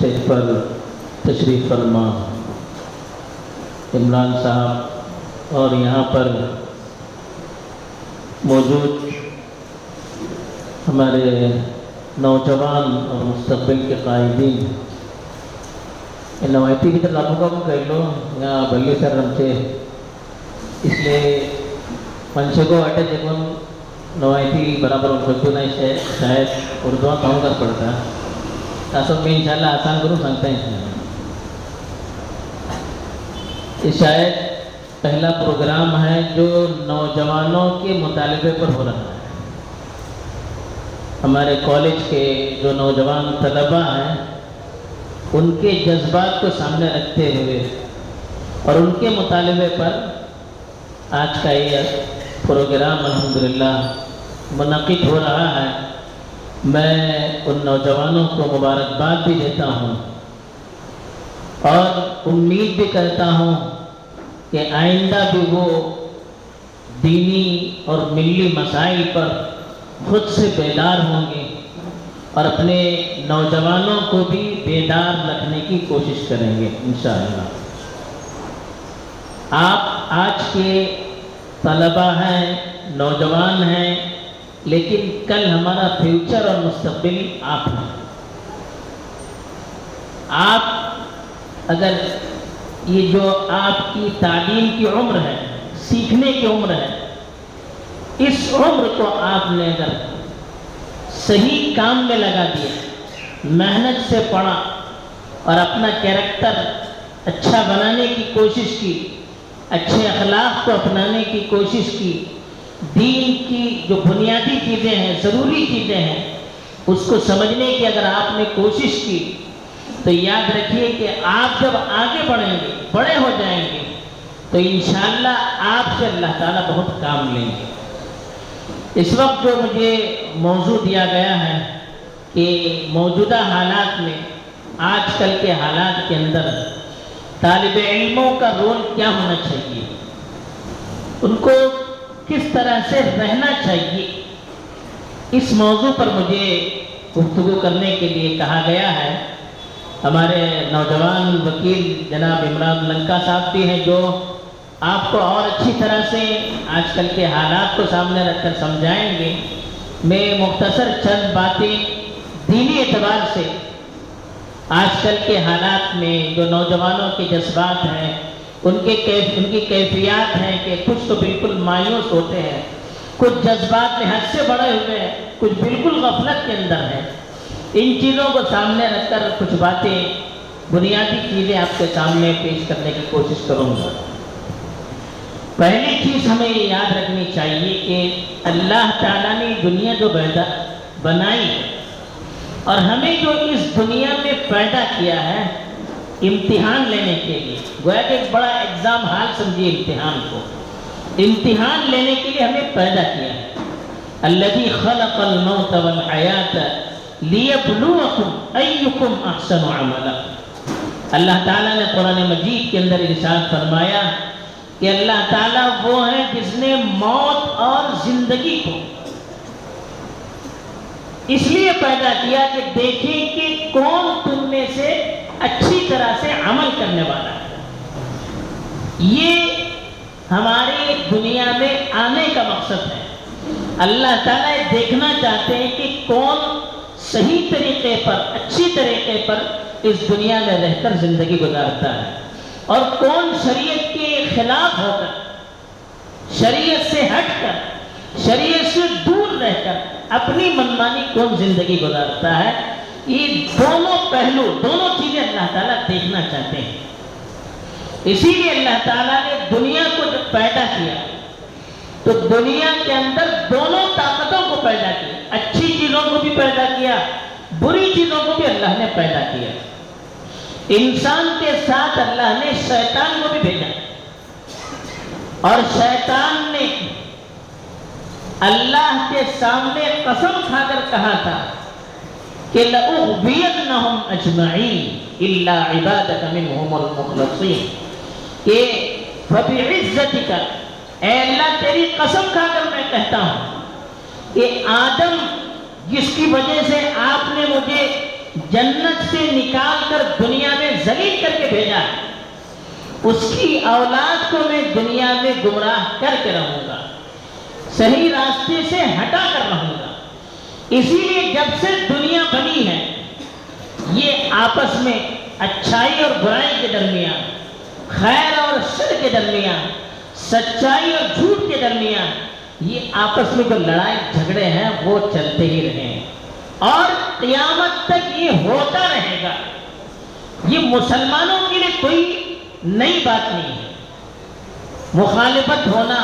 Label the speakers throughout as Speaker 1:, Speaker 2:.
Speaker 1: Stage پر تشریف فرما عمران صاحب اور یہاں پر موجود ہمارے نوجوان اور مستقبل کے قائدین نوائتی کی طرح آپ کو کہہ لو یہاں بلی سر رمچے اس لیے منشے کو اٹھے جب نوائتی برابر ان کو نہیں شاید اردو کام کر پڑتا ہے تاسب میں انشاءاللہ آسان کروں سنگتے ہیں یہ شاید پہلا پروگرام ہے جو نوجوانوں کے مطالبے پر ہو رہا ہے. ہمارے کالج کے جو نوجوان طلباء ہیں ان کے جذبات کو سامنے رکھتے ہوئے اور ان کے مطالبے پر آج کا یہ پروگرام الحمدللہ منعقد ہو رہا ہے. میں ان نوجوانوں کو مبارکباد بھی دیتا ہوں اور امید بھی کرتا ہوں کہ آئندہ بھی وہ دینی اور ملی مسائل پر خود سے بیدار ہوں گے اور اپنے نوجوانوں کو بھی بیدار رکھنے کی کوشش کریں گے انشاءاللہ. آپ آج کے طلباء ہیں، نوجوان ہیں، لیکن کل ہمارا فیوچر اور مستقبل آپ ہیں. آپ اگر یہ جو آپ کی تعلیم کی عمر ہے، سیکھنے کی عمر ہے، اس عمر کو آپ نے اگر صحیح کام میں لگا دیا، محنت سے پڑھا اور اپنا کیریکٹر اچھا بنانے کی کوشش کی، اچھے اخلاق کو اپنانے کی کوشش کی، دین کی جو بنیادی چیزیں ہیں، ضروری چیزیں ہیں، اس کو سمجھنے کی اگر آپ نے کوشش کی تو یاد رکھیے کہ آپ جب آگے بڑھیں گے، بڑے ہو جائیں گے تو انشاءاللہ آپ سے اللہ تعالیٰ بہت کام لیں گے. اس وقت جو مجھے موضوع دیا گیا ہے کہ موجودہ حالات میں، آج کل کے حالات کے اندر طالب علموں کا رول کیا ہونا چاہیے، ان کو کس طرح سے رہنا چاہیے، اس موضوع پر مجھے گفتگو کرنے کے لیے کہا گیا ہے. ہمارے نوجوان وکیل جناب عمران لنکا صاحب بھی ہیں جو آپ کو اور اچھی طرح سے آج کل کے حالات کو سامنے رکھ کر سمجھائیں گے. میں مختصر چند باتیں دینی اعتبار سے آج کل کے حالات میں جو نوجوانوں کے جذبات ہیں، ان کی کیفیات ہیں کہ کچھ تو بالکل مایوس ہوتے ہیں، کچھ جذبات میں حد سے بڑھے ہوئے ہیں، کچھ بالکل غفلت کے اندر ہیں. ان چیزوں کو سامنے رکھ کر کچھ باتیں، بنیادی چیزیں آپ کے سامنے پیش کرنے کی کوشش کروں گا. پہلی چیز ہمیں یہ یاد رکھنی چاہیے کہ اللہ تعالیٰ نے دنیا جو بنائی اور ہمیں جو اس دنیا میں پیدا کیا ہے امتحان لینے کے لیے، گویا کہ ایک بڑا ایگزام ہال سمجھیے امتحان کو، امتحان لینے کے لیے ہمیں پیدا کیا ہے. الذی خلق الموت والحیات لیبلوکم ایکم احسن عملا. اللہ تعالیٰ نے قرآن مجید کے اندر ارشاد فرمایا کہ اللہ تعالیٰ وہ ہے جس نے موت اور زندگی کو اس لیے پیدا کیا کہ دیکھیں کہ کون تم میں سے اچھی طرح سے عمل کرنے والا ہے. یہ ہماری دنیا میں آنے کا مقصد ہے. اللہ تعالیٰ دیکھنا چاہتے ہیں کہ کون صحیح طریقے پر، اچھی طریقے پر اس دنیا میں رہ کر زندگی گزارتا ہے اور کون شریعت کے خلاف ہو کر، شریعت سے ہٹ کر، شریعت سے دور رہ کر اپنی منمانی کون زندگی گزارتا ہے. یہ دونوں پہلو، دونوں چیزیں اللہ تعالیٰ دیکھنا چاہتے ہیں. اسی لیے اللہ تعالیٰ نے دنیا کو جب پیدا کیا تو دنیا کے اندر دونوں طاقتوں کو پیدا کیا، اچھی چیزوں کو بھی پیدا کیا، بری چیزوں کو بھی اللہ نے پیدا کیا. انسان کے ساتھ اللہ نے شیطان کو بھی بھیجا اور شیطان نے اللہ کے سامنے قسم کھا کر کہا تھا کہ لَأُغْوِيَنَّهُمْ أَجْمَعِينَ إِلَّا عِبَادَكَ مِنْهُمُ الْمُخْلَصِينَ کہ فَبِعِزَّتِكَ، اے اللہ تیری قسم کھا کر میں کہتا ہوں کہ آدم جس کی وجہ سے آپ نے مجھے جنت سے نکال کر دنیا میں ذلیل کر کے بھیجا ہے، اس کی اولاد کو میں دنیا میں گمراہ کر کے رہوں گا، صحیح راستے سے ہٹا کر رہوں گا۔ اسی لیے جب سے دنیا بنی ہے یہ آپس میں اچھائی اور برائی کے درمیان، خیر اور شر کے درمیان، سچائی اور جھوٹ کے درمیان یہ آپس میں جو لڑائی جھگڑے ہیں وہ چلتے ہی رہے ہیں اور قیامت تک یہ ہوتا رہے گا۔ یہ مسلمانوں کے لیے کوئی نئی بات نہیں ہے۔ مخالفت ہونا،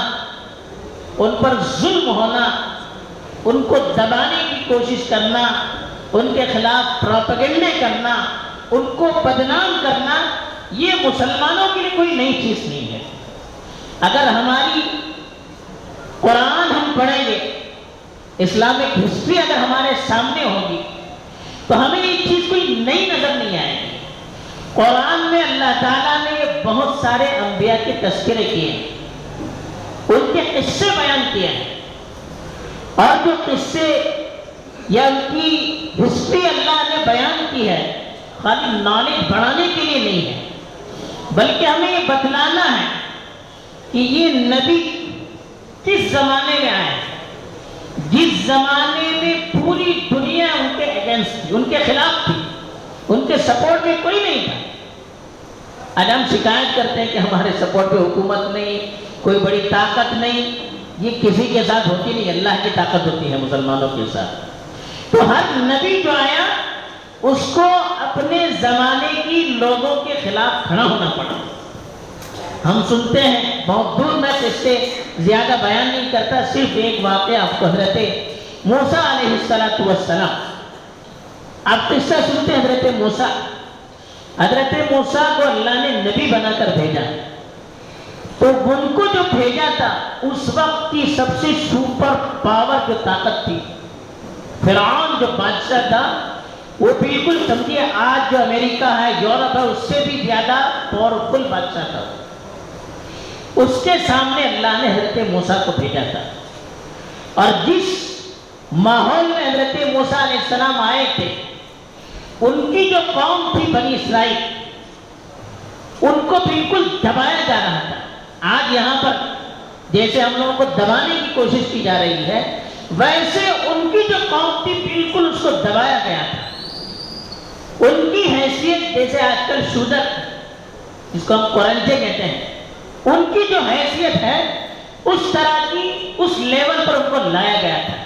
Speaker 1: ان پر ظلم ہونا، ان کو دبانے کی کوشش کرنا، ان کے خلاف پروپیگنڈے کرنا، ان کو بدنام کرنا، یہ مسلمانوں کے لیے کوئی نئی چیز نہیں ہے۔ اگر ہماری قرآن ہم پڑھیں گے، اسلامک ہسٹری اگر ہمارے سامنے ہوگی تو ہمیں یہ چیز کوئی نئی نظر نہیں آئے گی۔ قرآن میں اللہ تعالیٰ نے بہت سارے انبیاء کے تذکرے کیے ہیں، ان کے قصے بیان کیے ہیں، اور جو قصے یا ان کی ہسٹری اللہ نے بیان کی ہے خالی نالج بڑھانے کے لیے نہیں ہے، بلکہ ہمیں یہ بتلانا ہے کہ یہ نبی کس زمانے میں آئے، جس زمانے میں پوری دنیا ان کے اگینسٹ تھی، ان کے خلاف تھی، ان کے سپورٹ میں کوئی نہیں تھا۔ آج ہم شکایت کرتے ہیں کہ ہمارے سپورٹ پہ حکومت نہیں، کوئی بڑی طاقت نہیں، یہ کسی کے ساتھ ہوتی نہیں، اللہ کی طاقت ہوتی ہے مسلمانوں کے ساتھ۔ تو ہر نبی جو آیا اس کو اپنے زمانے کی لوگوں کے خلاف کھڑا ہونا پڑا۔ ہم سنتے ہیں بہت دور، میں اس سے زیادہ بیان نہیں کرتا، صرف ایک واقعہ آپ کو حضرت موسیٰ علیہ السلام، آپ قصہ سنتے ہیں حضرت موسیٰ کو اللہ نے نبی بنا کر بھیجا، تو ان کو جو بھیجا تھا اس وقت کی سب سے سپر پاور جو طاقت تھی، فرعون جو بادشاہ تھا، وہ بالکل سمجھیے آج جو امریکہ ہے، یورپ ہے، اس سے بھی زیادہ پاورفل بادشاہ تھا۔ اس کے سامنے اللہ نے حضرت موسیٰ کو بھیجا تھا، اور جس ماحول میں حضرت موسیٰ علیہ السلام آئے تھے، ان کی جو قوم تھی بنی اسرائیل، ان کو بالکل دبایا جا رہا تھا۔ آج یہاں پر جیسے ہم لوگوں کو دبانے کی کوشش کی جا رہی ہے، ویسے ان کی جو قوم تھی بالکل اس کو دبایا گیا تھا۔ ان کی حیثیت جیسے آج کل شودر، جس کو ہم قرنجے کہتے ہیں، ان کی جو حیثیت ہے اس طرح کی، اس لیول پر ان کو لایا گیا تھا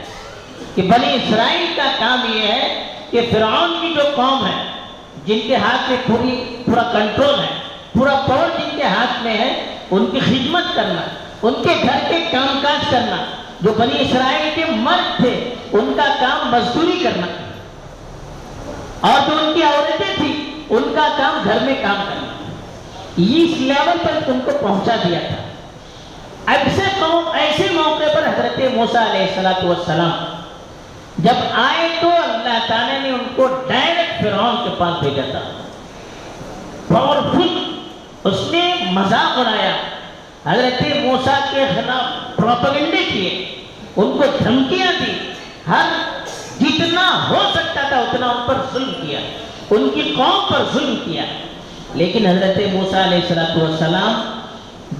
Speaker 1: کہ بنی اسرائیل کا کام یہ ہے کہ فرعون کی جو قوم ہے، جن کے ہاتھ میں پورا کنٹرول ہے، پورا پاور جن کے ہاتھ میں ہے، ان کی خدمت کرنا، ان کے گھر کے کام کاج کرنا۔ جو بنی اسرائیل کے مرد تھے ان کا کام مزدوری کرنا، اور جو ان کی عورتیں تھیں ان کا کام گھر میں کام کرنا۔ اس لیول پر ان کو پہنچا دیا تھا۔ ایسے موقع پر حضرت موسیٰ علیہ السلام جب آئے تو اللہ تعالیٰ نے ان کو ڈائریکٹ فرعون کے پاس بھیجا تھا۔ پاورفل، اس نے مذاق اڑایا، حضرت موسیٰ کے خلاف پروپیگنڈے کیے، ان کو دھمکیاں دی، ہر جتنا ہو سکتا تھا اتنا ان پر ظلم کیا، ان کی قوم پر ظلم کیا۔ لیکن حضرت موسیٰ علیہ السلام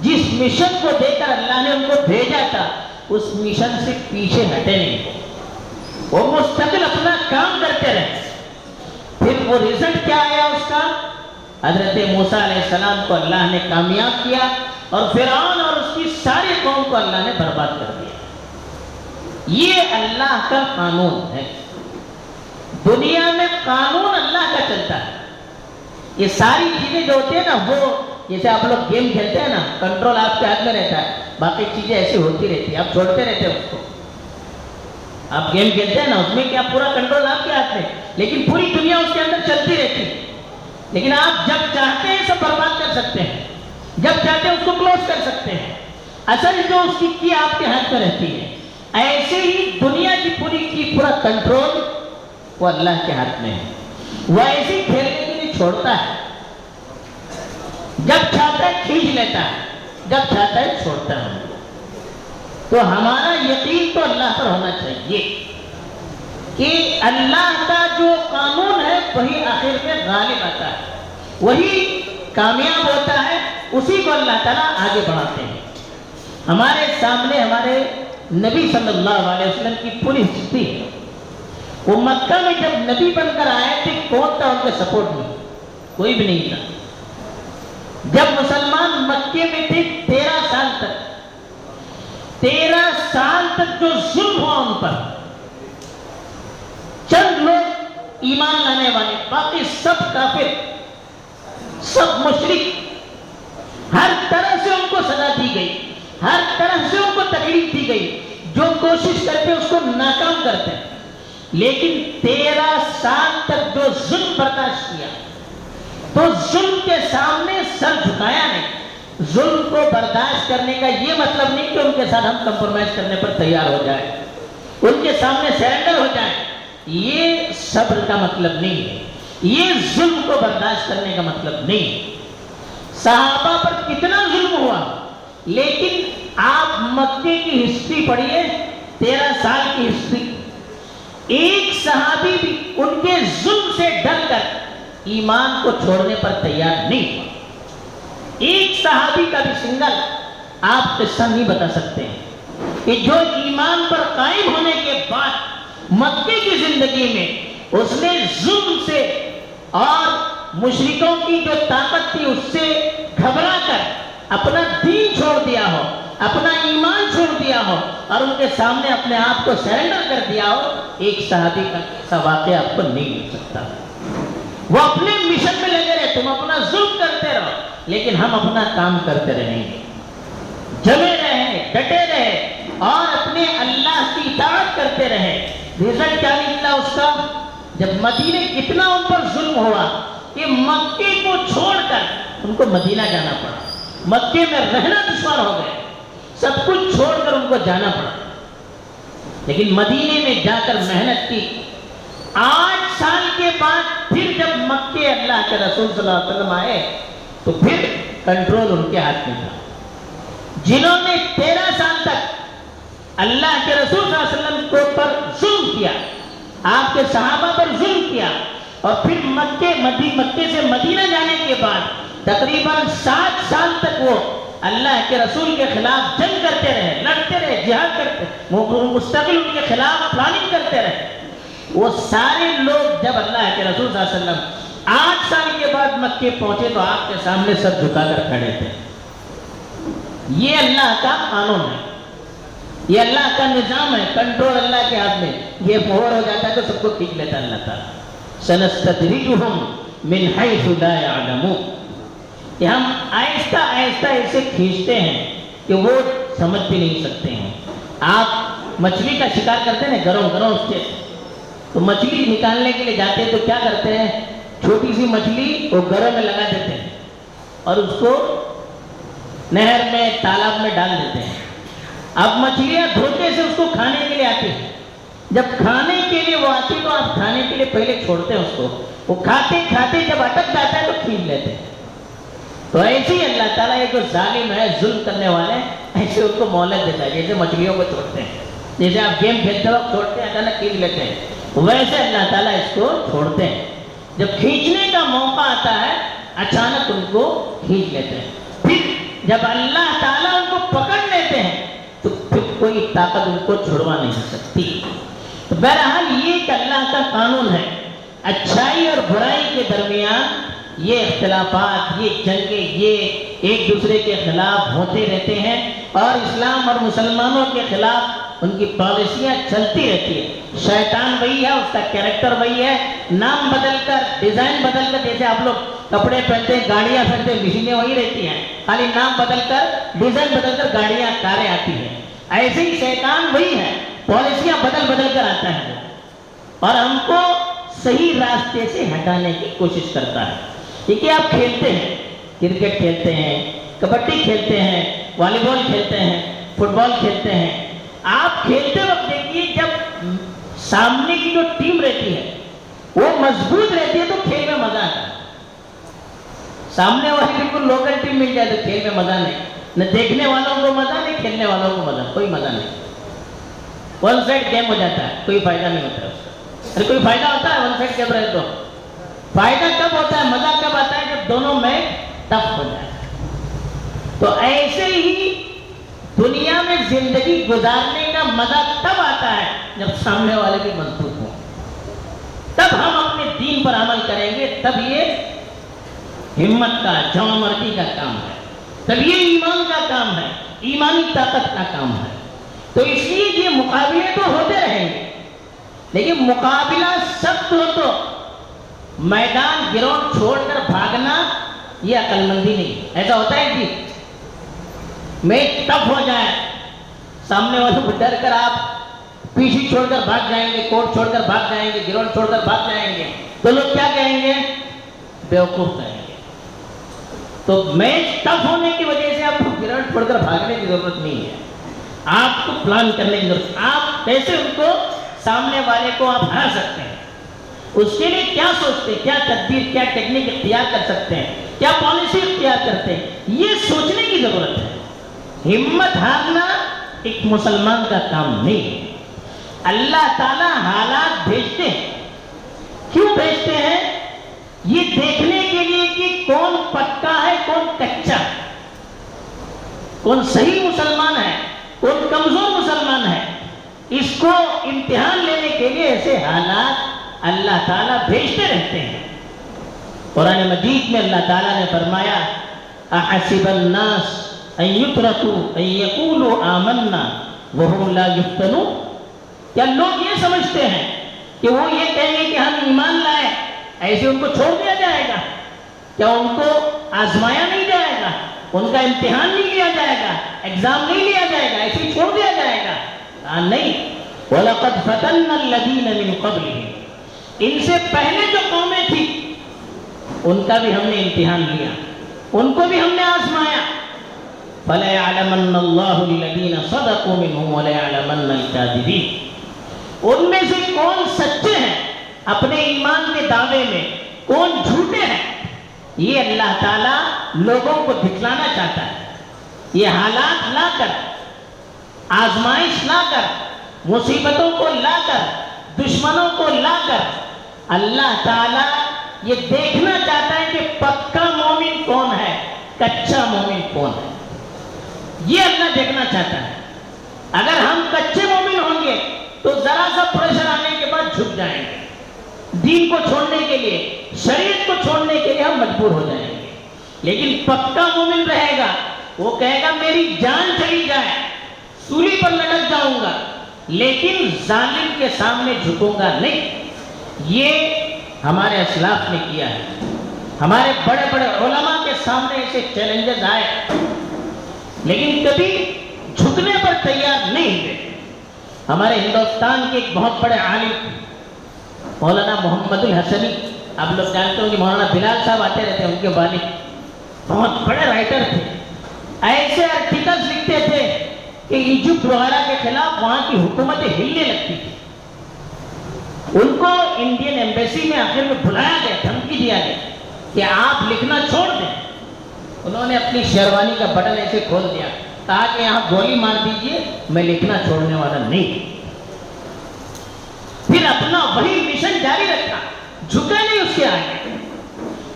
Speaker 1: جس مشن کو دے کر اللہ نے ان کو بھیجا تھا اس مشن سے پیچھے ہٹے نہیں، وہ مستقل اپنا کام کرتے رہے۔ پھر وہ رزلٹ کیا آیا اس کا؟ حضرت موسیٰ علیہ السلام کو اللہ نے کامیاب کیا، اور فرعون اور اس کی ساری قوم کو اللہ نے برباد کر دیا۔ یہ اللہ کا قانون ہے، دنیا میں قانون اللہ کا چلتا ہے۔ یہ ساری چیزیں جو ہوتی ہیں نا، وہ جیسے آپ لوگ گیم کھیلتے ہیں نا، کنٹرول آپ کے ہاتھ میں رہتا ہے، باقی چیزیں ایسی ہوتی رہتی ہیں، آپ چھوڑتے رہتے ہیں اس کو۔ آپ گیم کھیلتے ہیں نا، اس میں کیا پورا کنٹرول آپ کے ہاتھ میں، لیکن پوری دنیا اس کے اندر چلتی رہتی ہے۔ لیکن آپ جب چاہتے ہیں سب برباد کر سکتے ہیں، جب چاہتے ہیں اس کو کلوز کر سکتے ہیں۔ اصل جو اس کی آپ کے ہاتھ میں رہتی ہے۔ ایسے ہی دنیا کی پورا کنٹرول وہ اللہ کے ہاتھ میں ہے، وہ ایسے ہی کھیلنے کے لیے چھوڑتا ہے، جب چاہتا ہے کھینچ لیتا ہے، جب چاہتا ہے چھوڑتا ہے۔ تو ہمارا یقین تو اللہ پر ہونا چاہیے کہ اللہ کا جو قانون ہے وہی آخر میں غالب آتا ہے، وہی کامیاب ہوتا ہے، اسی کو اللہ تعالیٰ آگے بڑھاتے ہیں۔ ہمارے سامنے ہمارے نبی صلی اللہ علیہ وسلم کی پوری ہسٹری ہے۔ وہ مکہ میں جب نبی بن کر آئے تھے، کون تھا ان کے سپورٹ میں؟ کوئی بھی نہیں تھا۔ جب مسلمان مکے میں تھے 13 سال تک، 13 سال تک جو ظلم ہوا ان پر، چند لوگ ایمان لانے والے، باقی سب کافر، سب مشرک، ہر طرح سے ان کو سزا دی گئی، ہر طرح سے ان کو تکلیف دی گئی، جو کوشش کرتے اس کو ناکام کرتے، لیکن 13 سال تک جو ظلم برداشت کیا، تو ظلم کے سامنے سر جھکایا نہیں۔ ظلم کو برداشت کرنے کا یہ مطلب نہیں کہ ان کے ساتھ ہم کمپرومائز کرنے پر تیار ہو جائیں، ان کے سامنے سرنڈر ہو جائیں، یہ صبر کا مطلب نہیں ہے، یہ ظلم کو برداشت کرنے کا مطلب نہیں ہے۔ صحابہ پر کتنا ظلم ہوا، لیکن آپ مکے کی ہسٹری پڑھیے، 13 سال کی ہسٹری، ایک صحابی بھی ان کے ظلم سے ڈر کر ایمان کو چھوڑنے پر تیار نہیں ہوا۔ ایک صحابی کا بھی سنگل آپ قصہ نہیں بتا سکتے ہیں کہ جو ایمان پر قائم ہونے کے بعد مکے کی زندگی میں اس نے ظلم سے اور مشرکوں کی جو طاقت تھی اس سے گھبرا کر اپنا دین چھوڑ دیا ہو، اپنا ایمان چھوڑ دیا ہو اور ان کے سامنے اپنے آپ کو سرنڈر کر دیا ہو، ایک صحابی کا ایسا واقعہ آپ کو نہیں مل سکتا۔ وہ اپنے مشن میں لگے رہے، تم اپنا ظلم کرتے رہو لیکن ہم اپنا کام کرتے رہیں گے، جمے رہے، ڈٹے رہے اور اپنے اللہ کی اطاعت کرتے رہے۔ رزلٹ کیا نکلا اس کا؟ جب مدینے اتنا ان پر ظلم ہوا کہ مکے کو چھوڑ کر ان کو مدینہ جانا پڑا، مکے میں رہنا دشوار ہو گئے، سب کچھ چھوڑ کر ان کو جانا پڑا، لیکن مدینے میں جا کر محنت کی۔ 8 سال کے بعد پھر جب مکے اللہ کے رسول صلی اللہ علیہ وسلم آئے تو پھر کنٹرول ان کے ہاتھ میں تھا۔ جنہوں نے 13 سال تک اللہ کے رسول صلی اللہ علیہ وسلم کو پر ظلم کیا، آپ کے صحابہ پر ظلم کیا، اور پھر مکے سے مدینہ جانے کے بعد تقریباً 7 سال تک وہ اللہ کے رسول کے خلاف جنگ کرتے رہے، لڑتے رہے، جہاد کرتے، مستقل ان کے خلاف پلاننگ کرتے رہے۔ وہ سارے لوگ جب اللہ کے رسول صلی اللہ علیہ وسلم 8 سال کے بعد مکے پہنچے تو آپ کے سامنے سر جھکا کر کھڑے تھے۔ یہ اللہ کا قانون ہے، یہ اللہ کا نظام ہے، کنٹرول اللہ کے ہاتھ میں۔ یہ اوور ہو جاتا ہے تو سب کو کھینچ لیتا ہے اللہ تعالیٰ۔ سنستدرجهم من حيث لا يعلمون، کہ ہم آہستہ آہستہ اسے کھینچتے ہیں کہ وہ سمجھ بھی نہیں سکتے ہیں۔ آپ مچھلی کا شکار کرتے ہیں گروں سے، تو مچھلی نکالنے کے لیے جاتے ہیں تو کیا کرتے ہیں؟ چھوٹی سی مچھلی وہ گروں میں لگا دیتے ہیں اور اس کو نہر میں، تالاب میں ڈال دیتے ہیں۔ اب مچھلیاں دھوکے سے اس کو کھانے کے لیے آتی ہیں، جب کھانے کے لیے وہ آتی تو آپ کھانے کے لیے پہلے چھوڑتے ہیں اس کو، وہ کھاتے کھاتے جب اٹک جاتا ہے تو کھینچ لیتے ہیں۔ تو ایسے ہی اللہ تعالیٰ یہ جو ظالم ہے، ظلم کرنے والے ہیں، ایسے ان کو مہلت دیتا ہے، جیسے مچھلیوں کو چھوڑتے ہیں، جیسے آپ گیم کھیلتے وقت چھوڑتے ہیں اچانک کھینچ لیتے ہیں، ویسے اللہ تعالیٰ اس کو چھوڑتے ہیں۔ جب کھینچنے کا موقع آتا ہے اچانک ان کو کھینچ لیتے ہیں، پھر جب اللہ تعالیٰ ان کو پکڑ لیتے ہیں تو پھر کوئی طاقت ان کو چھڑوا نہیں سکتی۔ تو بہرحال یہ ایک اللہ کا قانون ہے، اچھائی اور برائی کے درمیان یہ اختلافات، یہ جنگیں، یہ ایک دوسرے کے خلاف ہوتے رہتے ہیں، اور اسلام اور مسلمانوں کے خلاف ان کی پالیسیاں چلتی رہتی ہیں۔ شیطان وہی ہے، اس کا کیریکٹر وہی ہے، نام بدل کر، ڈیزائن بدل کر، جیسے آپ لوگ کپڑے پہنتے ہیں، گاڑیاں پہنتے ہیں، مشینیں وہی رہتی ہیں، خالی نام بدل کر، ڈیزائن بدل کر گاڑیاں، کاریں آتی ہیں۔ ایسے ہی شیطان وہی ہے، پالیسیاں بدل بدل کر آتا ہے اور ہم کو صحیح راستے سے ہٹانے کی کوشش کرتا ہے۔ دیکھیے آپ کھیلتے ہیں، کرکٹ کھیلتے ہیں، کبڈی کھیلتے ہیں، والی بال کھیلتے ہیں، فٹ بال کھیلتے ہیں۔ آپ کھیلتے وقت دیکھیے جب سامنے کی جو ٹیم رہتی ہے وہ مضبوط رہتی ہے تو کھیل میں مزہ آتا ہے۔ سامنے والی بالکل لوکل ٹیم مل جائے تو کھیل میں مزہ نہیں، نہ دیکھنے والوں کو مزہ، نہیں کھیلنے والوں کو مزہ، کوئی مزہ نہیں، ون سائڈ گیم ہو جاتا ہے، کوئی فائدہ نہیں ہوتا ہے اس کا۔ کوئی فائدہ ہوتا ہے ون سائڈ کیمرہ تو؟ فائدہ کب ہوتا ہے، مزہ کب آتا ہے؟ جب دونوں میں ٹف ہو جائے۔ تو ایسے ہی دنیا میں زندگی گزارنے کا مزہ تب آتا ہے جب سامنے والے بھی مضبوط ہوں، تب ہم اپنے دین پر عمل کریں گے، تب یہ ہمت کا، جاں مردی کا کام ہے، تب یہ ایمان کا کام ہے، ایمانی طاقت کا کام ہے۔ تو اس لیے یہ مقابلے تو ہوتے رہیں گے، لیکن مقابلہ سخت ہو تو میدان گراؤنڈ چھوڑ کر بھاگنا یہ عقل مندی نہیں۔ ایسا ہوتا ہے کہ میچ ٹف ہو جائے، سامنے والوں کو ڈر کر آپ پیچھے چھوڑ کر بھاگ جائیں گے، کورٹ چھوڑ کر بھاگ جائیں گے، گراؤنڈ چھوڑ کر بھاگ جائیں گے، تو لوگ کیا کہیں گے؟ بیوقوف کہیں گے۔ تو میچ ٹف ہونے کی وجہ سے آپ کو گراؤنڈ چھوڑ کر بھاگنے کی ضرورت نہیں ہے، آپ کو پلان کرنے کی ضرورت ہے۔ آپ کیسے ان کو، سامنے والے کو آپ ہرا سکتے ہیں، اس کے لیے کیا سوچتے ہیں، کیا تدبیر، کیا ٹیکنیک اختیار کر سکتے ہیں، کیا پالیسی اختیار کرتے ہیں، یہ سوچنے کی ضرورت ہے۔ ہمت ہارنا ایک مسلمان کا کام نہیں ہے۔ اللہ تعالیٰ حالات بھیجتے ہیں، کیوں بھیجتے ہیں؟ یہ دیکھنے کے لیے کہ کون پکا ہے، کون کچا ہے، کون صحیح مسلمان ہے، کون کمزور مسلمان ہے۔ اس کو امتحان لینے کے لیے ایسے حالات اللہ تعالیٰ بھیجتے رہتے ہیں۔ قرآن مجید میں اللہ تعالیٰ نے فرمایا احسب الناس ان یترکوا ان یقولوا آمنا وهم لا یفتنون، کیا لوگ یہ سمجھتے ہیں کہ وہ یہ کہیں گے کہ ہم ایمان لائے، ایسے ان کو چھوڑ دیا جائے گا؟ کیا ان کو آزمایا نہیں جائے گا، ان کا امتحان نہیں لیا جائے گا، ایگزام نہیں لیا جائے گا، ایسے ہی چھوڑ دیا جائے گا؟ نہیں، وَلَقَدْ فَتَنَّا الَّذِينَ مِن قَبْلِهِمْ، ان سے پہلے جو قومیں تھی ان کا بھی ہم نے امتحان لیا، ان کو بھی ہم نے آزمایا۔ فَلَيَعْلَمَنَّ اللَّهُ الَّذِينَ صَدَقُوا مِنْهُمْ وَلَيَعْلَمَنَّ الْكَاذِبِينَ، ان میں سے کون سچے ہیں اپنے ایمان کے دعوے میں، کون جھوٹے ہیں، یہ اللہ تعالیٰ لوگوں کو دکھلانا چاہتا ہے۔ یہ حالات لا کر، آزمائش لا کر، مصیبتوں کو لا کر، دشمنوں کو لا کر، اللہ تعالیٰ یہ دیکھنا چاہتا ہے کہ پکا مومن کون ہے، کچا مومن کون ہے، یہ اللہ دیکھنا چاہتا ہے۔ اگر ہم کچے مومن ہوں گے تو ذرا سا پریشر آنے کے بعد جھک جائیں گے، دین کو چھوڑنے کے لیے، شریعت کو چھوڑنے کے لیے ہم مجبور ہو جائیں گے۔ لیکن پکا مومن رہے گا، وہ کہے گا میری جان چلی جائے، سولی پر لٹک جاؤں گا، لیکن ظالم کے سامنے جھکوں گا نہیں۔ یہ ہمارے اسلاف نے کیا ہے، ہمارے بڑے بڑے علماء کے سامنے ایسے چیلنجز آئے لیکن کبھی جھکنے پر تیار نہیں ہوئے۔ ہمارے ہندوستان کے ایک بہت بڑے عالم مولانا محمد الحسنی، آپ لوگ جانتے ہوں کہ مولانا بلال صاحب آتے رہتے ہیں، ان کے والد بہت بڑے رائٹر تھے، ایسے آرٹیکلز لکھتے تھے کہ ایجپٹ وغیرہ کے خلاف وہاں کی حکومتیں ہلنے لگتی تھی۔ ان کو انڈین ایمبیسی میں آخر میں بلایا گیا، دھمکی دیا گیا کہ آپ لکھنا چھوڑ دیں۔ انہوں نے اپنی شیروانی کا بٹن ایسے کھول دیا، کہا کہ یہاں گولی مار دیجئے، میں لکھنا چھوڑنے والا نہیں۔ پھر اپنا وہی مشن جاری رکھا، جھکے نہیں اس کے آگے۔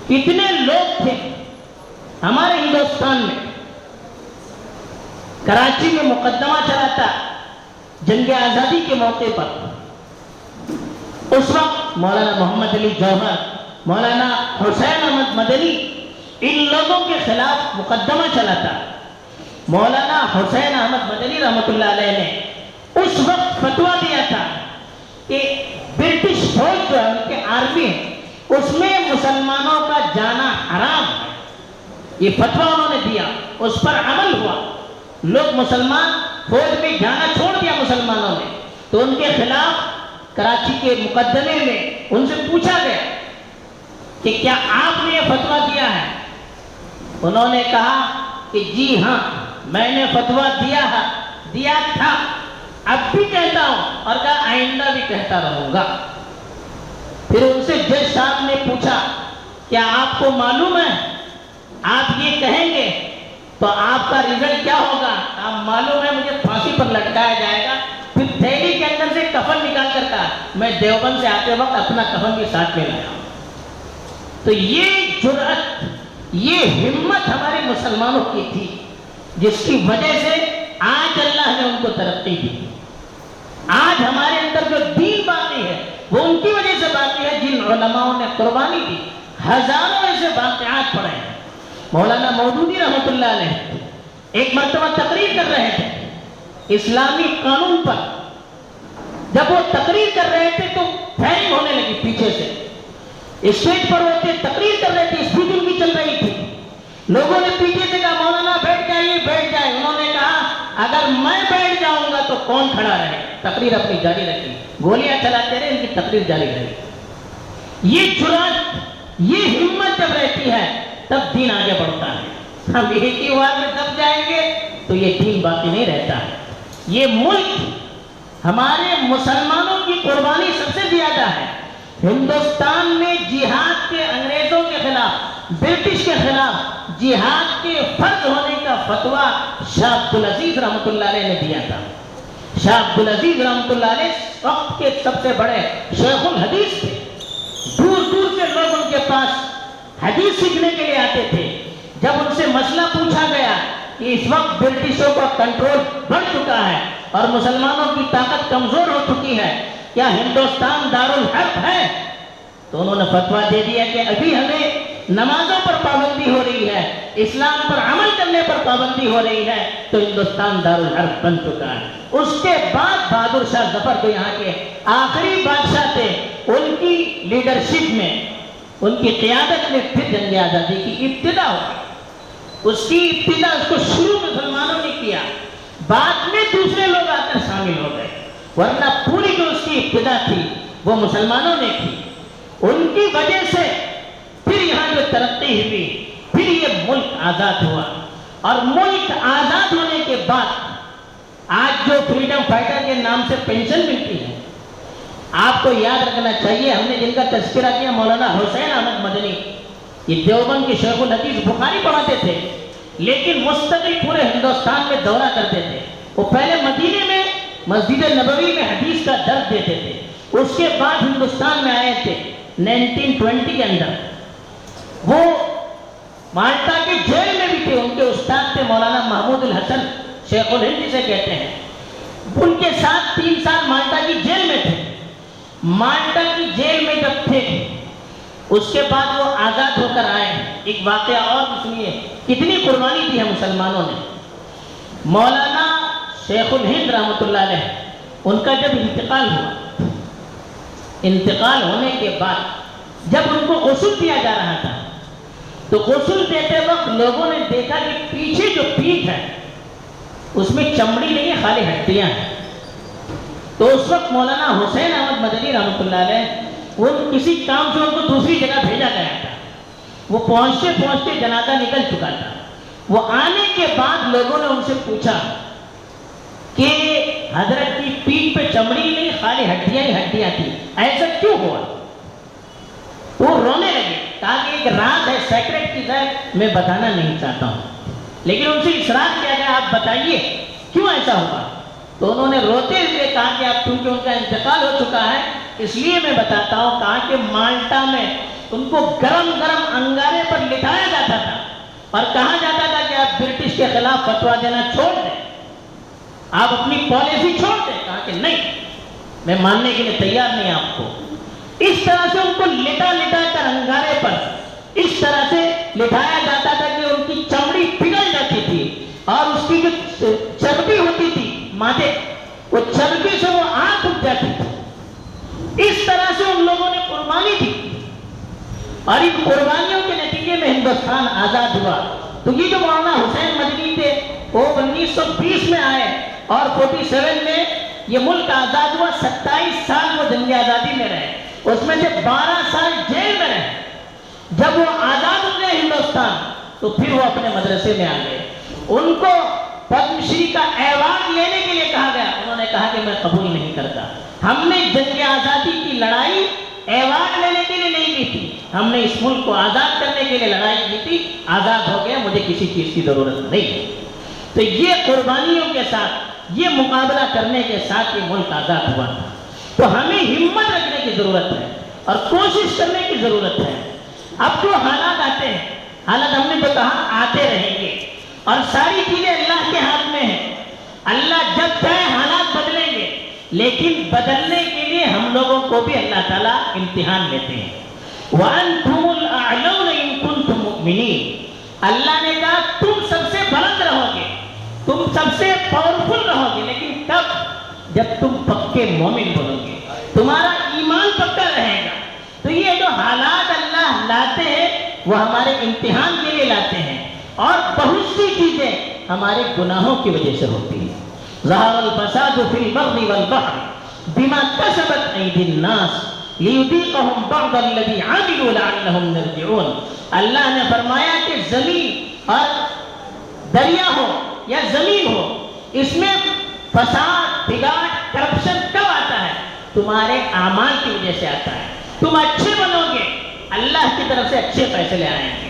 Speaker 1: کتنے لوگ تھے ہمارے ہندوستان میں، کراچی میں مقدمہ چلا تھا جنگ آزادی کے موقع پر، اس وقت مولانا محمد علی جوہر، مولانا حسین احمد مدنی، ان لوگوں کے خلاف مقدمہ چلا تھا۔ مولانا حسین احمد مدنی رحمۃ اللہ علیہ نے اس وقت فتویٰ دیا تھا کہ برٹش فوج جو ہے، ان کے آرمی ہے، اس میں مسلمانوں کا جانا حرام ہے۔ یہ فتویٰ انہوں نے دیا، اس پر عمل ہوا، لوگ مسلمان فوج میں جانا چھوڑ دیا مسلمانوں نے۔ تو ان کے خلاف کراچی کے مقدمے میں ان سے پوچھا گیا کہ کیا آپ نے یہ فتویٰ دیا ہے؟ انہوں نے کہا کہ جی ہاں، میں نے فتویٰ دیا تھا، اب بھی کہتا ہوں، اور کہا آئندہ بھی کہتا رہوں گا۔ پھر ان سے جج صاحب نے پوچھا کیا آپ کو معلوم ہے آپ یہ کہیں گے تو آپ کا رزلٹ کیا ہوگا؟ آپ معلوم ہے مجھے پھانسی پر لٹکایا جائے گا۔ پھر تھیلی کے اندر سے کفن نکال کر کہا میں دیوبند سے آتے وقت اپنا کفن بھی ساتھ میں لایا ہوں۔ تو یہ جرأت، یہ ہمت ہمارے مسلمانوں کی تھی، جس کی وجہ سے آج اللہ نے ان کو ترقی دی۔ آج ہمارے اندر جو دین باقی ہے وہ ان کی وجہ سے باقی ہے جن علماؤں نے قربانی دی۔ ہزاروں ایسے واقعات پڑے ہیں۔ مولانا مودودی رحمۃ اللہ علیہ ایک مرتبہ تقریر کر رہے تھے اسلامی قانون پر۔ جب وہ تقریر کر رہے تھے تو فائرنگ ہونے لگی پیچھے سے۔ اسٹیج پر ہوتے تقریر کر رہے تھے، اسپیچنگ بھی چل رہی تھی۔ لوگوں نے پیچھے سے کہا مولانا بیٹھ جائیے بیٹھ جائے۔ انہوں نے کہا اگر میں بیٹھ جاؤں گا تو کون کھڑا رہے؟ تقریر اپنی جاری رکھی، گولیاں چلاتے رہے، ان کی تقریر جاری رہی۔ یہ جرأت، یہ ہمت جب رہتی ہے تب دین آگے بڑھتا ہے۔ ہم ایک ہی وار میں دب جائیں گے تو یہ دین باقی نہیں رہتا ہے۔ یہ ملک ہمارے مسلمانوں کی قربانی سب سے زیادہ ہے۔ ہندوستان میں جہاد کے، انگریزوں کے خلاف، برٹش کے خلاف جہاد کے فرض ہونے کا فتویٰ شاہ عبدالعزیز رحمۃ اللہ علیہ نے دیا تھا۔ شاہ عبدالعزیز رحمۃ اللہ علیہ وقت کے سب سے بڑے شیخ الحدیث تھے۔ دور دور سے لوگ ان کے پاس حدیث سیکھنے کے لیے آتے تھے۔ جب ان سے مسئلہ پوچھا گیا کہ اس وقت برٹشوں کا کنٹرول بڑھ چکا ہے اور مسلمانوں کی طاقت کمزور ہو چکی ہے، کیا ہندوستان دارالحرب ہے؟ تو انہوں نے فتویٰ دے دیا کہ ابھی ہمیں نمازوں پر پابندی ہو رہی ہے، اسلام پر عمل کرنے پر پابندی ہو رہی ہے، تو ہندوستان دارالحرب بن چکا ہے۔ اس کے بعد بہادر شاہ ظفر جو یہاں کے آخری بادشاہ تھے، ان کی لیڈرشپ میں، ان کی قیادت میں پھر جنگ آزادی کی ابتدا ہوئی۔ اس کی ابتدا، اس کو شروع مسلمانوں نے کیا، بعد میں دوسرے لوگ آ کر شامل ہو گئے، ورنہ پوری جو اس کی ابتدا تھی وہ مسلمانوں نے کی۔ ان کی وجہ سے پھر یہاں جو ترقی ہوئی، پھر یہ ملک آزاد ہوا۔ اور ملک آزاد ہونے کے بعد آج جو فریڈم فائٹر کے نام سے پینشن ملتی ہے، آپ کو یاد رکھنا چاہیے، ہم نے جن کا تذکرہ کیا، مولانا حسین احمد مدنی، یہ دیوبند کے شیخ الحدیث، بخاری پڑھاتے تھے لیکن مستقل پورے ہندوستان میں دورہ کرتے تھے۔ وہ پہلے مدینے میں مسجد نبوی میں حدیث کا درس دیتے تھے، اس کے بعد ہندوستان میں آئے تھے 1920 کے اندر۔ وہ مالٹا کے جیل میں بھی تھے، ان کے استاد تھے مولانا محمود الحسن شیخ الہند جسے کہتے ہیں، ان کے ساتھ 3 سال مالٹا کی جیل میں تھے۔ مالٹا کی جیل میں جب تھے، اس کے بعد وہ آزاد ہو کر آئے۔ ایک واقعہ اور سنیے، کتنی قربانی دی ہے مسلمانوں نے۔ مولانا شیخ الہند رحمۃ اللہ علیہ، ان کا جب انتقال ہوا، انتقال ہونے کے بعد جب ان کو غسل دیا جا رہا تھا تو غسل دیتے وقت لوگوں نے دیکھا کہ پیچھے جو پیٹھ ہے اس میں چمڑی نہیں ہے، خالی ہڈیاں ہیں۔ تو اس وقت مولانا حسین احمد مدنی رحمۃ اللہ علیہ، وہ کسی کام سے ان کو دوسری جگہ بھیجا گیا تھا، وہ پہنچتے پہنچتے جنازہ نکل چکا تھا۔ وہ آنے کے بعد لوگوں نے ان سے پوچھا کہ حضرت کی پیٹھ پہ چمڑی نہیں، خالی ہڈیاں ہی ہڈیاں تھی، ایسا کیوں ہوا؟ وہ رونے لگے، کہا کہ ایک راز ہے، سیکرٹ چیز ہے، میں بتانا نہیں چاہتا ہوں۔ لیکن ان سے اصرار کیا گیا، آپ بتائیے کیوں ایسا ہوا؟ تو انہوں نے روتے ہوئے کہا کہ اب چونکہ ان کا انتقال ہو چکا ہے اس لیے میں بتاتا ہوں۔ کہا کہ مالٹا میں ان کو گرم گرم انگارے پر لٹایا جاتا تھا اور کہا جاتا تھا کہ آپ برٹش کے خلاف فتویٰ دینا چھوڑ دیں، آپ اپنی پالیسی چھوڑ دیں۔ کہا کہ نہیں، میں ماننے کے لیے تیار نہیں آپ کو۔ اس طرح سے ان کو لٹا لٹا کر انگارے پر اس طرح سے لٹایا جاتا تھا کہ ان کی چمڑی پگھل جاتی تھی اور اس کی جو چربی ہوتی تھی ماتھے، وہ چربی سے وہ آنکھ اٹھ جاتی تھی۔ اس طرح سے ان لوگوں نے قربانی دی اور ان قربانیوں کے نتیجے میں ہندوستان آزاد ہوا۔ تو یہ جو مولانا حسین مدنی تھے وہ 1920 میں آئے اور 47 میں یہ ملک آزاد ہوا۔ 27 سال وہ جنگ آزادی میں رہے، اس میں سے 12 سال جیل میں رہے۔ جب وہ آزاد ہو گئے ہندوستان تو پھر وہ اپنے مدرسے میں آ گئے۔ ان کو پدم شری کا ایوارڈ لینے کے لیے کہا گیا، انہوں نے کہا کہ میں قبول نہیں کرتا۔ ہم نے جنگ آزادی کی لڑائی ایوارڈ لینے کے لیے نہیں کی تھی، ہم نے اس ملک کو آزاد کرنے کے لیے لڑائی کی تھی، آزاد ہو گیا، مجھے کسی چیز کی ضرورت نہیں ہے۔ تو یہ قربانیوں کے ساتھ، یہ مقابلہ کرنے کے ساتھ یہ ملک آزاد ہوا تھا۔ تو ہمیں ہمت کی ضرورت ہے اور کوشش کرنے کی ضرورت ہے. اب جو حالات آتے ہیں، حالات ہم نے جو کہا آتے رہیں گے اور ساری چیزیں اللہ کے ہاتھ میں ہیں. اللہ جب چاہے حالات بدلیں گے، لیکن بدلنے کے لیے ہم لوگوں کو بھی اللہ تعالیٰ امتحان لیتے ہیں. وَأَنْتُمُ الْأَعْلَوْنَ إِن كُنتُم مُؤْمِنِينَ. اللہ نے کہا تم سب سے بلند رہو گے، تم سب سے پاورفل رہو گے، لیکن کب؟ جب تم پکے مومن بنو گے، تمہارا ایمان پکا رہے گا. تو یہ جو حالات اللہ لاتے ہیں وہ ہمارے امتحان کے لیے لاتے ہیں، اور بہت سی چیزیں ہمارے گناہوں کی وجہ سے ہوتی ہیں. ظہر الفساد فی البر والبحر بما کسبت ایدی الناس لیذیقہم بعض الذی عملوا لعلہم یرجعون. اللہ نے فرمایا کہ زمین اور دریا ہو یا زمین ہو، اس میں فساد، بگاڑ، کرپشن کب آتا ہے؟ تمہارے اعمال کی وجہ سے آتا ہے. تم اچھے بنو گے، اللہ کی طرف سے اچھے فیصلے آئیں گے.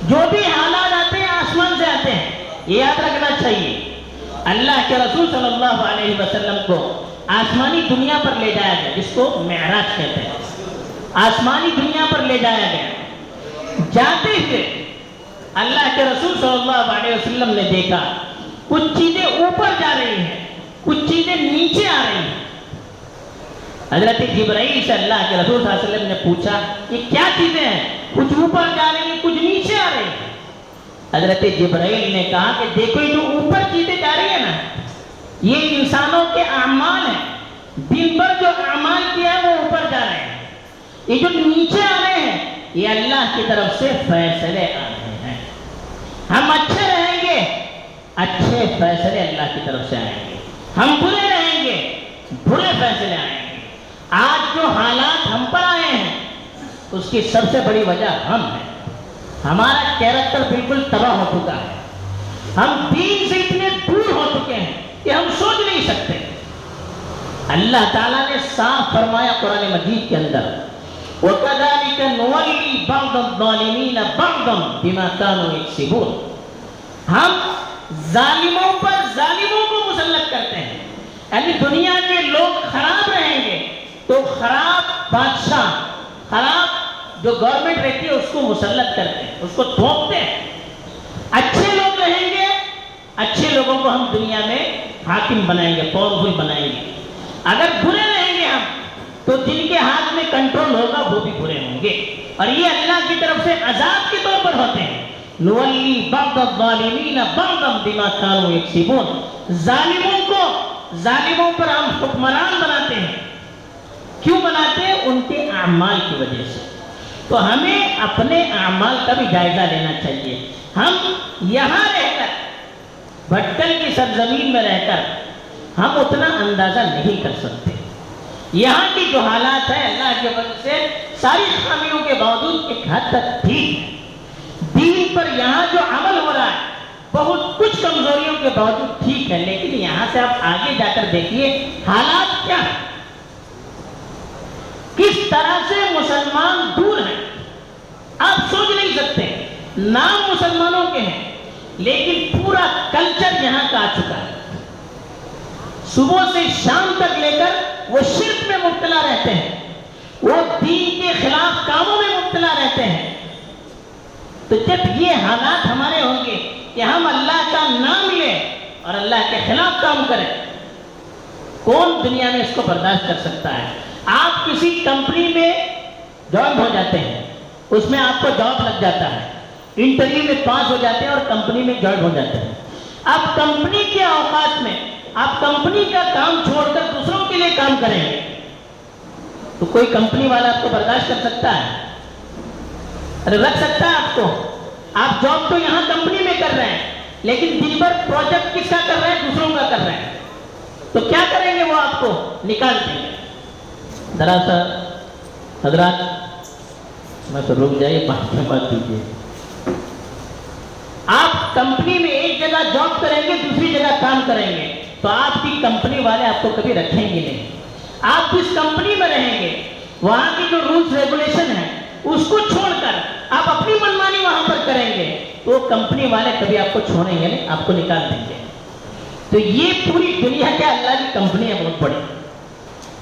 Speaker 1: جو بھی حالات آتے ہیں آسمان سے آتے ہیں، یہ یاد رکھنا چاہیے. اللہ کے رسول صلی اللہ علیہ وسلم کو آسمانی دنیا پر لے جایا گیا، جس کو معراج کہتے ہیں. آسمانی دنیا پر لے جایا گیا. جاتے ہوئے اللہ کے رسول صلی اللہ علیہ وسلم نے دیکھا کچھ چیزیں اوپر جا رہی ہیں، کچھ چیزیں نیچے آ رہی ہیں. حضرت جبرائیل سے اللہ کے رسول صلی اللہ علیہ وسلم نے پوچھا یہ کیا چیزیں ہیں؟ کچھ اوپر جا رہی ہیں، کچھ نیچے آ رہی ہیں. حضرت جبرائیل نے کہا کہ دیکھو یہ جو اوپر چیزیں جا رہی ہیں نا، یہ انسانوں کے اعمال ہیں. دن بھر جو اعمال کیا ہے وہ اوپر جا رہے ہیں. یہ جو نیچے آ رہے ہیں یہ اللہ کی طرف سے فیصلے آ رہے ہیں. ہم اچھے رہیں گے، اچھے فیصلے اللہ کی طرف سے آئیں گے. ہم برے رہیں گے، برے فیصلے آئیں گے. آج جو حالات ہم پر آئے ہیں اس کی سب سے بڑی وجہ ہم ہیں. ہمارا کیریکٹر بالکل تباہ ہو چکا ہے. ہم دین سے اتنے دور ہو چکے ہیں کہ ہم سوچ نہیں سکتے. اللہ تعالیٰ نے صاف فرمایا قرآن مجید کے اندر وَكَذَلِكَ نُوَلِّي بَعْضَ الظَّالِمِينَ بَعْضًا بِمَا كَانُوا يَكْسِبُونَ. ہم ظالموں پر ظالموں کو مسلط کرتے ہیں. یعنی دنیا کے لوگ خراب رہیں گے تو خراب بادشاہ، خراب جو گورنمنٹ رہتی ہے اس کو مسلط کرتے ہیں، اس کو تھوپتے ہیں. اچھے لوگ رہیں گے، اچھے لوگوں کو ہم دنیا میں حاکم بنائیں گے، پاورفل بنائیں گے. اگر برے رہیں گے ہم تو جن کے ہاتھ میں کنٹرول ہوگا وہ بھی برے ہوں گے. اور یہ اللہ کی طرف سے عذاب کے طور پر ہوتے ہیں. نُوَلِّي بَعْضَ الظَّالِمِينَ بَعْضًا بِمَا كَانُوا يَكْسِبُونَ. ظالموں پر ہم حکمران بناتے ہیں. کیوں بناتے ہیں؟ ان کے اعمال کی وجہ سے. تو ہمیں اپنے اعمال کا بھی جائزہ لینا چاہیے. ہم یہاں رہ کر، بھٹکل کی سرزمین میں رہ کر ہم اتنا اندازہ نہیں کر سکتے. یہاں کی جو حالات ہے اللہ کی وجہ سے ساری خامیوں کے باوجود ایک حد تک ٹھیک ہے. دین پر یہاں جو عمل ہو رہا ہے بہت کچھ کمزوریوں کے باوجود ٹھیک ہے، لیکن یہاں سے آپ آگے جا کر دیکھیے حالات کیا ہیں، کس طرح سے مسلمان دور ہیں. آپ سوچ نہیں سکتے. نام مسلمانوں کے ہیں لیکن پورا کلچر یہاں کا آ چکا ہے. صبح سے شام تک لے کر وہ شرک میں مبتلا رہتے ہیں، وہ دین کے خلاف کاموں میں مبتلا رہتے ہیں. تو جب یہ حالات ہمارے ہوں گے کہ ہم اللہ کا نام لیں اور اللہ کے خلاف کام کریں، کون دنیا میں اس کو برداشت کر سکتا ہے؟ آپ کسی کمپنی میں جوائن ہو جاتے ہیں، اس میں آپ کو جاب لگ جاتا ہے، انٹرویو میں پاس ہو جاتے ہیں اور کمپنی میں جوائن ہو جاتے ہیں. آپ کمپنی کے اوقات میں آپ کمپنی کا کام چھوڑ کر دوسروں کے لیے کام کریں گے تو کوئی کمپنی والا آپ کو برداشت کر سکتا ہے؟ ارے رکھ سکتا ہے آپ کو؟ آپ جاب تو یہاں کمپنی میں کر رہے ہیں لیکن دن بھر پروجیکٹ کس کا کر رہے ہیں؟ دوسروں کا کر رہے ہیں. تو کیا کریں گے؟ وہ آپ کو نکال دیں گے. دراصل حضرات میں تو رک جائیے، بات دیجیے. آپ کمپنی میں ایک جگہ جاب کریں گے، دوسری جگہ کام کریں گے تو آپ کی کمپنی والے آپ کو کبھی رکھیں گے نہیں. آپ جس کمپنی میں رہیں گے وہاں کی جو رولز ریگولیشن ہے اس کو چھوڑ کر آپ اپنی منمانی وہاں پر کریں گے تو وہ کمپنی والے کبھی آپ کو چھوڑیں گے نہیں، آپ کو نکال دیں گے. تو یہ پوری دنیا کے اللہ کی کمپنی ہے بہت بڑی.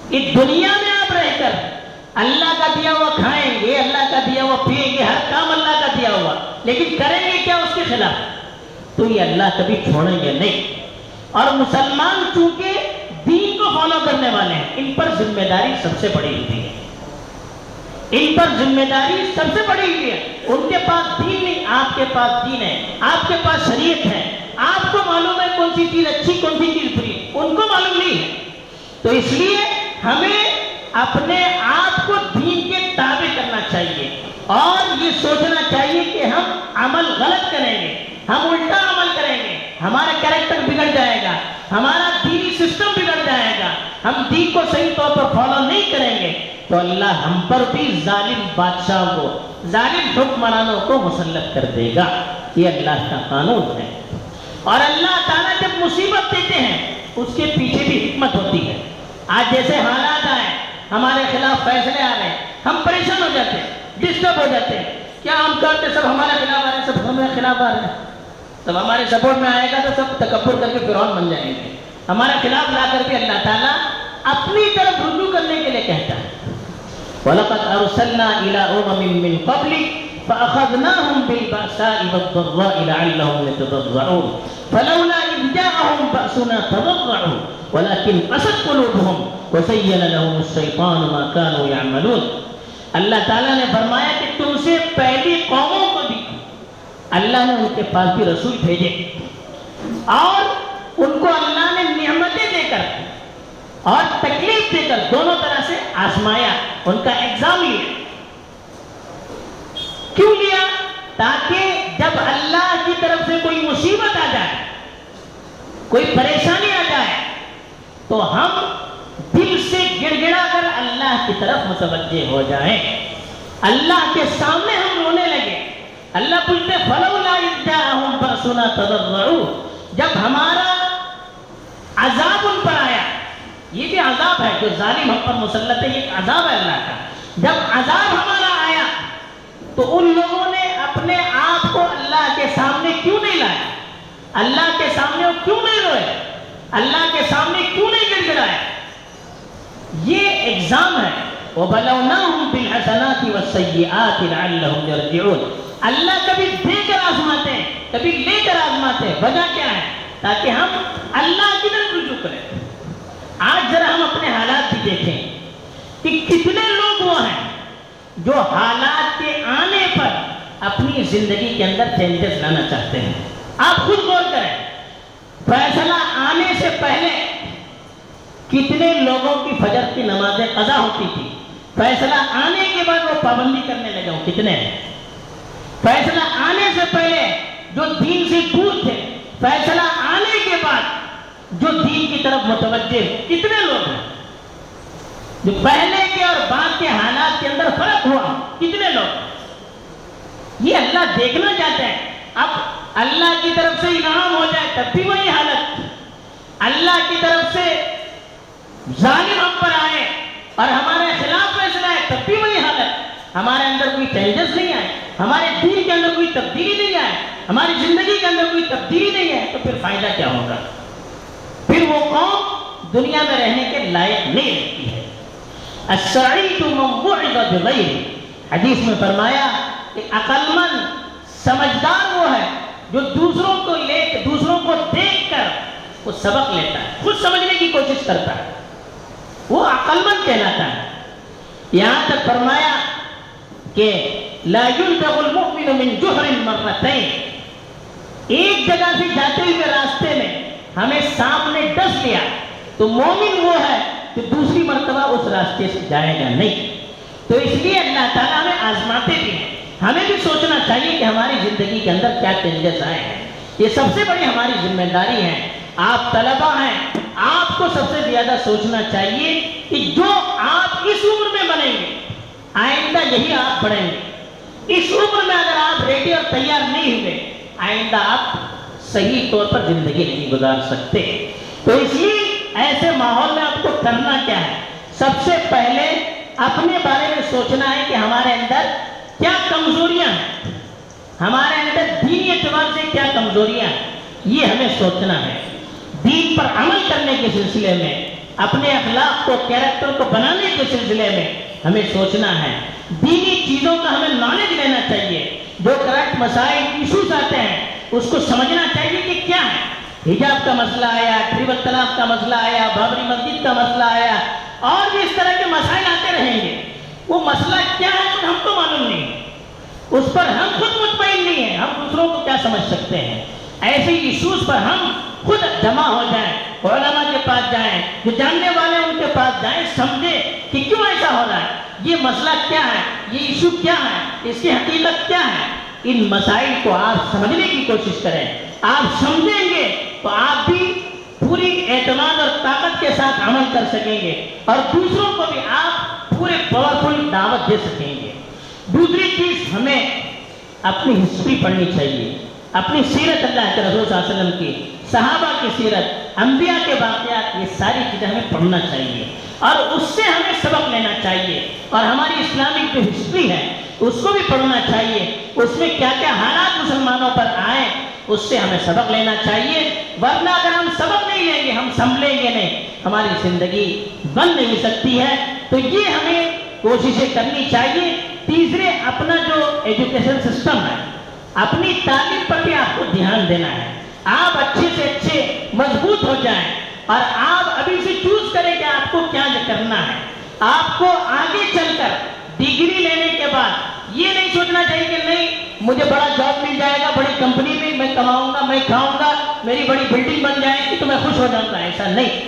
Speaker 1: اس دنیا میں آپ رہ کر اللہ کا دیا ہوا کھائیں گے، اللہ کا دیا ہوا پیئیں گے، ہر کام اللہ کا دیا ہوا، لیکن کریں گے کیا اس کے خلاف؟ تو یہ اللہ کبھی چھوڑیں گے نہیں۔ اور مسلمان چونکہ دین کو فالو کرنے والے ہیں، ان پر ذمہ داری سب سے بڑی ہوتی ہے، ان پر ذمہ داری سب سے بڑی ہوئی ہے۔ ان کے پاس دین نہیں، آپ کے پاس دین ہے، آپ کے پاس شریعت ہے، آپ کو معلوم ہے کون سی چیز اچھی کون سی چیز بری، ان کو معلوم نہیں ہے۔ تو اس لیے ہمیں اپنے آپ کو دین کے تابع کرنا چاہیے اور یہ سوچنا چاہیے کہ ہم عمل غلط کریں گے، ہم الٹا عمل کریں گے، ہمارا کریکٹر بگڑ جائے گا، ہمارا دینی سسٹم بگڑ جائے گا، ہم دین کو صحیح طور پر فالو نہیں کریں گے تو اللہ ہم پر بھی ظالم بادشاہوں کو، ظالم حکمرانوں کو مسلط کر دے گا۔ یہ اللہ کا قانون ہے۔ اور اللہ تعالیٰ جب مصیبت دیتے ہیں اس کے پیچھے بھی حکمت ہوتی ہے۔ آج جیسے حالات آئے، ہمارے خلاف فیصلے آ رہے ہیں، ہم پریشان ہو جاتے ہیں، ڈسٹرب ہو جاتے ہیں، کیا ہم کرتے سب ہمارے خلاف آ رہے ہیں، سب ہمارے خلاف آ رہے ہیں، سب ہمارے سپورٹ میں آئے گا تو سب تکبر کر کے فرعون بن جائیں گے۔ ہمارے خلاف لا کر کے اللہ تعالیٰ اپنی طرف رجوع کرنے کے لیے کہتا ہے وَلَقَدْ أَرْسَلْنَا إِلَىٰ أُمَمٍ مِّن قَبْلِكَ فَأَخَذْنَاهُمْ بِالْبَأْسَاءِ وَالضَّرَّاءِ لَعَلَّهُمْ يَتَضَرَّعُونَ فَلَوْلَا إِذْ جَاءَهُمْ بَأْسُنَا تَضَرَّعُوا وَلَكِنْ قَسَتْ قُلُوبُهُمْ وَزَيَّنَ لَهُمُ الشَّيْطَانُ مَا كَانُوا يَعْمَلُونَ۔ اللہ تعالیٰ نے فرمایا کہ تم سے پہلی قوموں کو بھی اللہ نے ان کے پاس بھی رسول بھیجے اور ان کو اللہ نے نعمتیں دے کر اور تکلیف دے کر دونوں طرح سے آزمایا، ان کا ایگزام لیا۔ کیوں لیا؟ تاکہ جب اللہ کی طرف سے کوئی مصیبت آ جائے، کوئی پریشانی آ جائے تو ہم دل سے گڑ گڑا کر اللہ کی طرف متوجہ ہو جائیں، اللہ کے سامنے ہم رونے لگے۔ اللہ پوچھتے فَلَوْلَا إِذْ جَاءَهُمْ بَأْسُنَا تَضَرَّعُوا، جب ہمارا عذاب ان پر آیا، یہ بھی عذاب ہے جو ظالم ہم پر مسلط ہے، یہ عذاب ہے اللہ کا۔ جب عذاب ہمارا آیا تو ان لوگوں نے اپنے آپ کو اللہ کے سامنے کیوں نہیں لایا؟ اللہ کے سامنے وہ کیوں نہیں روئے؟ اللہ کے سامنے کیوں نہیں گڑ گڑائے؟ یہ ایگزام ہے۔ وَبَلَوْنَاهُمْ بِالْحَسَنَاتِ وَالسَّيِّئَاتِ لَعَلَّهُمْ يَرْجِعُونَ۔ اللہ کبھی دے کر آزماتے ہیں، کبھی لے کر آزماتے ہیں، وجہ کیا ہے؟ تاکہ ہم اللہ کی طرف رجوع کریں۔ آج ذرا ہم اپنے حالات بھی دیکھیں کہ کتنے لوگ وہ ہیں جو حالات کے آنے پر اپنی زندگی کے اندر چینجز لانا چاہتے ہیں۔ آپ خود غور کریں، فیصلہ آنے سے پہلے کتنے لوگوں کی فجر کی نمازیں قضا ہوتی تھی، فیصلہ آنے کے بعد وہ پابندی کرنے لگے ہوں کتنے ہیں؟ فیصلہ آنے سے پہلے جو دین سے دور تھے، فیصلہ آنے کے بعد جو دین کی طرف متوجہ کتنے لوگ ہیں؟ جو پہلے کے اور بعد کے حالات کے اندر فرق ہوا کتنے لوگ؟ یہ اللہ دیکھنا چاہتے ہیں۔ اب اللہ کی طرف سے انعام ہو جائے تب بھی وہی حالت، اللہ کی طرف سے ظالم ہم پر آئے اور ہمارے خلاف فیصلہ ہے تب بھی وہی حالت، ہمارے اندر کوئی چینجز نہیں آئے، ہمارے دین کے اندر کوئی تبدیلی نہیں آئے، ہماری زندگی کے اندر کوئی تبدیلی نہیں ہے، تو پھر فائدہ کیا ہوگا؟ پھر وہ قوم دنیا میں رہنے کے لائق نہیں رہتی ہے۔ السعید من وعظ بغیرہ، حدیث میں فرمایا کہ عقل مند سمجھدار وہ ہے جو دوسروں کو دیکھ کر وہ سبق لیتا ہے، خود سمجھنے کی کوشش کرتا ہے، وہ عقل مند کہلاتا ہے۔ یہاں تک فرمایا کہ لا يلدغ المؤمن من جحر مرتين، ایک جگہ سے جاتے ہوئے راستے میں ہمیں سانپ نے ڈس لیا تو مومن وہ ہے کہ دوسری مرتبہ اس راستے سے جائے گا نہیں۔ تو اس لیے اللہ تعالیٰ ہمیں آزماتے بھی ہیں، ہمیں بھی سوچنا چاہیے کہ ہماری زندگی کے اندر کیا چینجز آئے ہیں۔ یہ سب سے بڑی ہماری ذمہ داری ہے۔ آپ طلبہ ہیں، آپ کو سب سے زیادہ سوچنا چاہیے کہ جو آپ اس عمر میں بنیں گے آئندہ یہی آپ بڑھیں گے۔ اس عمر میں اگر آپ ریڈی اور تیار نہیں ہوئے آئندہ آپ صحیح طور پر زندگی نہیں گزار سکتے۔ تو اس لیے ایسے ماحول میں آپ کو کرنا کیا ہے؟ سب سے پہلے اپنے بارے میں سوچنا ہے کہ ہمارے اندر کیا کمزوریاں ہیں، ہمارے اندر دینی اعتبار سے کیا کمزوریاں ہیں، یہ ہمیں سوچنا ہے۔ دین پر عمل کرنے کے سلسلے میں، اپنے اخلاق کو، کیریکٹر کو بنانے کے سلسلے میں ہمیں سوچنا ہے، دینی چیزوں کا ہمیں نالج لینا چاہیے، جو کرنٹ مسائل ایشوز آتے ہیں اس کو سمجھنا چاہیے کہ کیا ہے۔ حجاب کا مسئلہ آیا، ٹرپل طلاق کا مسئلہ آیا، بابری مسجد کا مسئلہ آیا، اور بھی اس طرح کے مسائل آتے رہیں گے۔ وہ مسئلہ کیا ہے ہم کو معلوم نہیں، اس پر ہم خود مطمئن نہیں ہیں، ہم دوسروں کو کیا سمجھ سکتے ہیں۔ ایسے ایشوز پر ہم خود جمع ہو جائیں، علماء کے پاس جائیں، جو جاننے والے ان کے پاس جائیں، سمجھیں کہ کیوں ایسا ہو رہا ہے، یہ مسئلہ کیا ہے، یہ ایشو کیا ہے، اس کی حقیقت کیا ہے۔ ان مسائل کو آپ سمجھنے کی کوشش کریں، آپ سمجھیں گے تو آپ بھی پوری اعتماد اور طاقت کے ساتھ عمل کر سکیں گے، اور دوسروں کو بھی آپ پورے پاورفل دعوت دے سکیں گے۔ دوسری چیز، ہمیں اپنی ہسٹری پڑھنی چاہیے، اپنی سیرت اللہ کے رسول صلی اللہ علیہ وسلم کی، صحابہ کی سیرت، انبیاء کے واقعات، یہ ساری چیزیں ہمیں پڑھنا چاہیے اور اس سے ہمیں سبق لینا چاہیے، اور ہماری اسلامک جو ہسٹری ہے اس کو بھی پڑھنا چاہیے، اس میں کیا کیا حالات مسلمانوں پر آئے اس سے ہمیں سبق لینا چاہیے، ورنہ اگر ہم سبق نہیں لیں گے، ہم سنبھلیں گے نہیں، ہماری زندگی بن نہیں سکتی ہے۔ تو یہ ہمیں کوششیں کرنی چاہیے۔ تیسرے، اپنا جو ایجوکیشن سسٹم ہے، اپنی تعلیم پر بھی آپ کو دھیان دینا ہے، آپ اچھے سے اچھے مضبوط ہو جائیں، اور آپ ابھی سے چوز کریں کہ آپ کو کیا کرنا ہے۔ آپ کو آگے چل کر ڈگری لینے کے بعد یہ نہیں سوچنا چاہیے کہ نہیں مجھے بڑا جاب مل جائے گا، بڑی کمپنی میں کماؤں گا، میں کھاؤں گا، میری بڑی بلڈنگ بن جائے گی تو میں خوش ہو جاؤں گا، ایسا نہیں۔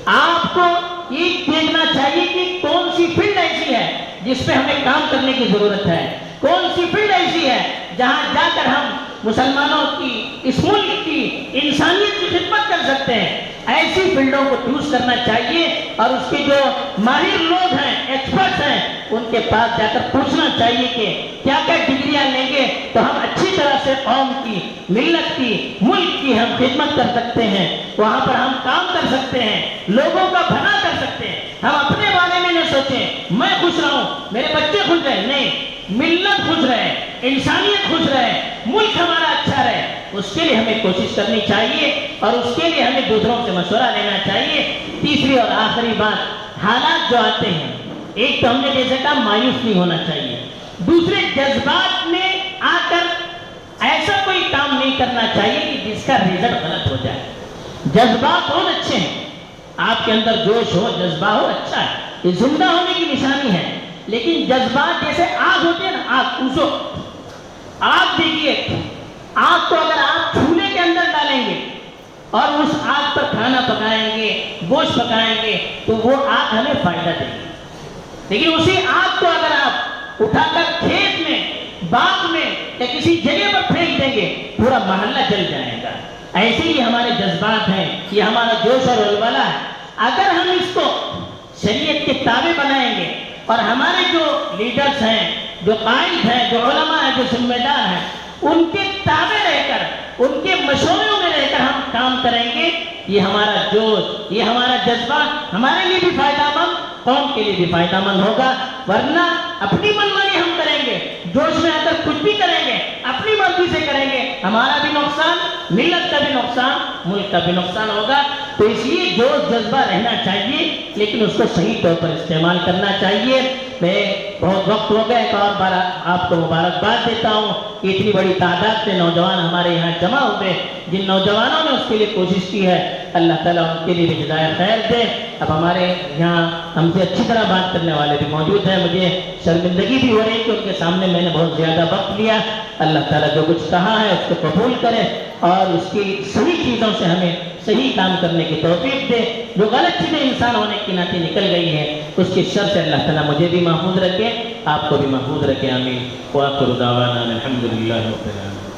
Speaker 1: آپ کو یہ دیکھنا چاہیے کہ کون سی فیلڈ ایسی ہے جس پہ ہمیں کام کرنے کی ضرورت ہے، کون سی فیلڈ ایسی ہے جہاں جا کر ہم مسلمانوں کی، اس ملک کی، انسانیت کی خدمت کر سکتے ہیں۔ ایسی فیلڈوں کو چوز کرنا چاہیے، اور اس کے جو ماہر لوگ ہیں، ایکسپرٹس ہیں، ان کے پاس جا کر پوچھنا چاہیے کہ کیا کیا ڈگریاں لیں گے تو ہم اچھی طرح سے قوم کی، ملت کی، ملک کی ہم خدمت کر سکتے ہیں، وہاں پر ہم کام کر سکتے ہیں، لوگوں کا بھلا کر سکتے ہیں۔ ہم اپنے بارے میں نہ سوچیں میں خوش رہوں، میرے بچے خوش رہیں، نہیں، ملت خوش رہے، انسانیت خوش رہے، ملک ہمارا اچھا رہے، اس کے لیے ہمیں کوشش کرنی چاہیے، اور اس کے لیے ہمیں دوسروں سے مشورہ لینا چاہیے۔ تیسری اور آخری بات، حالات جو آتے ہیں، ایک تو ہم نے جیسے کہا مایوس نہیں ہونا چاہیے، دوسرے جذبات میں آ کر ایسا کوئی کام نہیں کرنا چاہیے کہ جس کا رزلٹ غلط ہو جائے۔ جذبات بہت اچھے ہیں، آپ کے اندر جوش ہو، جذبہ ہو، اچھا ہے، یہ زندہ ہونے کی نشانی ہے، لیکن جذبات جیسے آگ ہوتے ہیں نا، آگ پوچھو، آگ دیکھیے، آگ کو اگر آپ چولہے کے اندر ڈالیں گے اور اس آگ پر کھانا پکائیں گے، گوشت پکائیں گے تو وہ آگ ہمیں فائدہ دے گی، لیکن اسی آگ کو اگر آپ اٹھا کر کھیت میں، باغ میں یا کسی جگہ پر پھینک دیں گے پورا محلہ جل جائے گا۔ ایسے ہی ہمارے جذبات ہیں، یہ ہمارا جوش اور ولولہ ہے، اگر ہم اس کو شریعت کے تابع بنائیں گے، اور ہمارے جو لیڈرز ہیں، جو قائد ہیں، جو علماء ہیں، جو ذمہ دار ہیں، ان کے تابع رہ کر، ان کے مشوروں میں رہ کر ہم کام کریں گے، یہ ہمارا جوش، یہ ہمارا جذبہ ہمارے لیے بھی فائدہ مند، قوم کے لیے بھی فائدہ مند ہوگا۔ ورنہ اپنی منمانی ہم کریں گے، جوش میں آ کر کچھ بھی کریں گے، اپنی مرضی سے کریں گے، ہمارا بھی نقصان، ملت کا بھی نقصان، ملک کا بھی نقصان ہوگا۔ تو اس لیے جوش جذبہ رہنا چاہیے، لیکن اس کو صحیح طور پر استعمال کرنا چاہیے۔ میں بہت وقت ہو گیا، ایک اور بار آپ کو مبارکباد دیتا ہوں کہ اتنی بڑی تعداد سے نوجوان ہمارے یہاں جمع ہوئے، جن نوجوانوں نے اس کے لیے کوشش کی ہے، اللہ تعالیٰ ان کے لیے بھی ہدایت خیر دے۔ اب ہمارے یہاں ہم سے اچھی طرح بات کرنے والے بھی موجود ہیں، مجھے شرمندگی بھی ہو رہی ہے کہ ان کے سامنے میں نے بہت زیادہ وقت لیا۔ اللہ تعالیٰ جو کچھ کہا ہے اس کو قبول کرے، اور اس کی صحیح چیزوں سے ہمیں صحیح کام کرنے کی توفیق دے۔ جو غلط چیزیں انسان ہونے کی ناطے نکل گئی ہیں اس کی شر سے اللہ تعالیٰ مجھے بھی محفوظ رکھے، آپ کو بھی محفوظ رکھے، آمین۔ وآخر دعوانا الحمدللہ رب العالمین۔